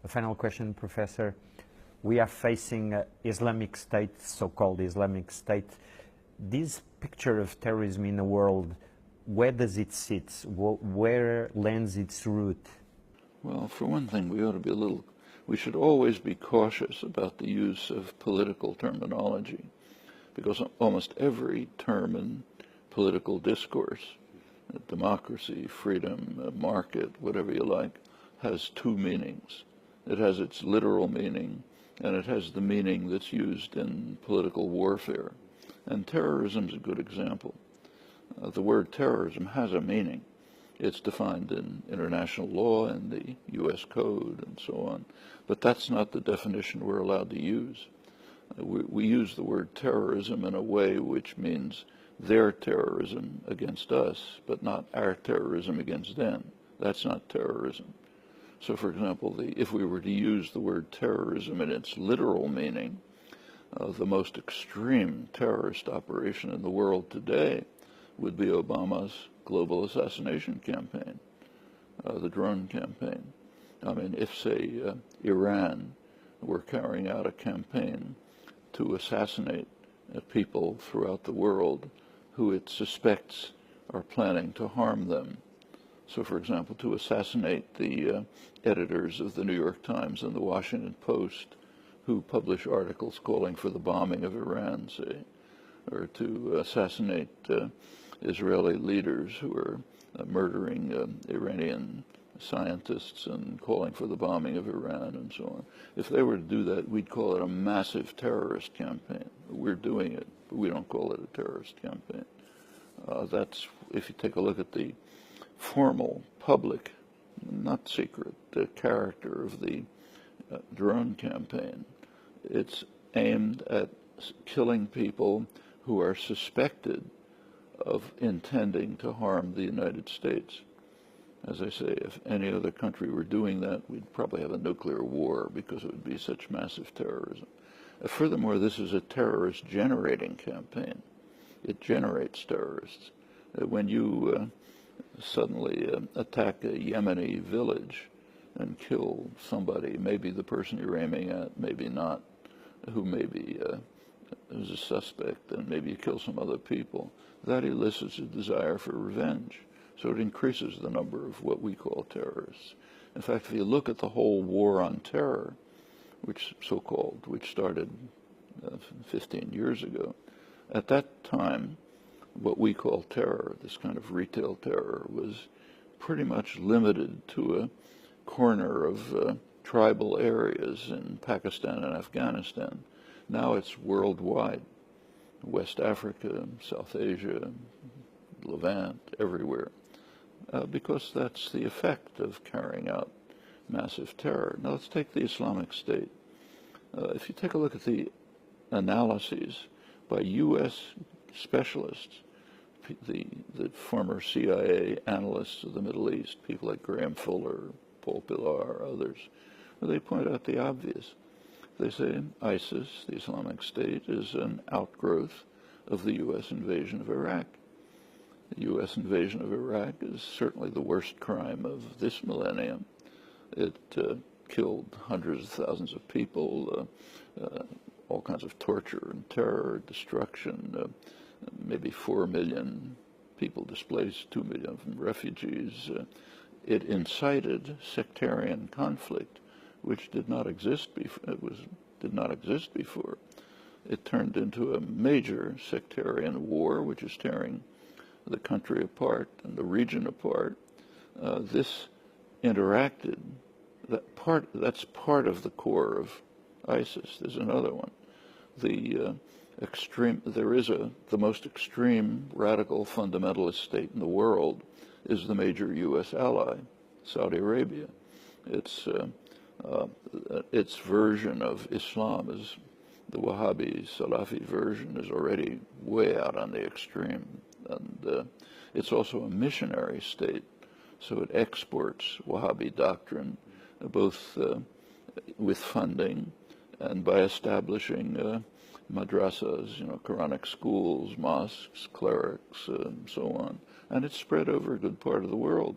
final question, Professor. We are facing Islamic State, so-called Islamic State. This picture of terrorism in the world, where does it sit? Where lands its root? Well, for one thing, we should always be cautious about the use of political terminology, because almost every term in political discourse, democracy, freedom, market, whatever you like, has two meanings. It has its literal meaning, and it has the meaning that's used in political warfare. And terrorism is a good example. The word terrorism has a meaning. It's defined in international law and the U.S. Code and so on. But that's not the definition we're allowed to use. We use the word terrorism in a way which means their terrorism against us, but not our terrorism against them. That's not terrorism. So, for example, if we were to use the word terrorism in its literal meaning, the most extreme terrorist operation in the world today would be Obama's global assassination campaign, the drone campaign. I mean, if, say, Iran were carrying out a campaign to assassinate people throughout the world who it suspects are planning to harm them. So, for example, to assassinate the editors of the New York Times and the Washington Post who publish articles calling for the bombing of Iran, say, or to assassinate Israeli leaders who are murdering Iranian scientists and calling for the bombing of Iran and so on. If they were to do that, we'd call it a massive terrorist campaign. We're doing it, but we don't call it a terrorist campaign. That's, if you take a look at the formal, public, not secret, the character of the drone campaign, it's aimed at killing people who are suspected of intending to harm the United States. As I say, if any other country were doing that, we'd probably have a nuclear war because it would be such massive terrorism. Furthermore, this is a terrorist generating campaign. It generates terrorists. When you suddenly attack a Yemeni village and kill somebody, maybe the person you're aiming at, maybe not, who maybe is a suspect, and maybe you kill some other people, that elicits a desire for revenge. So it increases the number of what we call terrorists. In fact, if you look at the whole war on terror, which so-called, which started 15 years ago, at that time, what we call terror, this kind of retail terror, was pretty much limited to a corner of tribal areas in Pakistan and Afghanistan. Now it's worldwide. West Africa, South Asia, Levant, everywhere. Because that's the effect of carrying out massive terror. Now let's take the Islamic State. If you take a look at the analyses by U.S. specialists, the former CIA analysts of the Middle East, people like Graham Fuller, Paul Pillar, others, they point out the obvious. They say ISIS, the Islamic State, is an outgrowth of the U.S. invasion of Iraq. The U.S. invasion of Iraq is certainly the worst crime of this millennium. It killed hundreds of thousands of people, all kinds of torture and terror, destruction, maybe 4 million people displaced, 2 million of them refugees. It incited sectarian conflict, which did not exist before. It turned into a major sectarian war, which is tearing the country apart and the region apart. This interacted. That's part of the core of ISIS. There's another one. The most extreme radical fundamentalist state in the world is the major U.S. ally, Saudi Arabia. Its version of Islam is the Wahhabi Salafi version, is already way out on the extreme, and it's also a missionary state, so it exports Wahhabi doctrine both with funding and by establishing madrasas, Quranic schools, mosques, clerics, and so on. And it's spread over a good part of the world.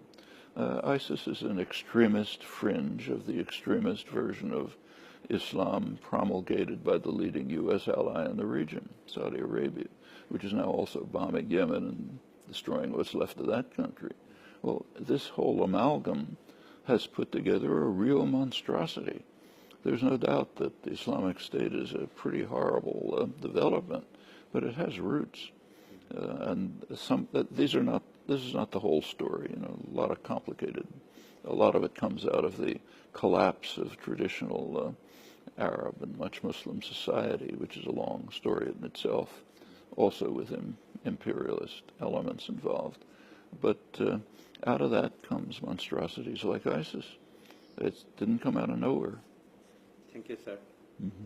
ISIS is an extremist fringe of the extremist version of Islam promulgated by the leading U.S. ally in the region, Saudi Arabia, which is now also bombing Yemen and destroying what's left of that country. Well, this whole amalgam has put together a real monstrosity. There's no doubt that the Islamic State is a pretty horrible development, but it has roots. This is not the whole story. You know, a lot of it comes out of the collapse of traditional Arab and much Muslim society, which is a long story in itself, also with imperialist elements involved. But out of that comes monstrosities like ISIS. It didn't come out of nowhere. Thank you, sir. Mm-hmm.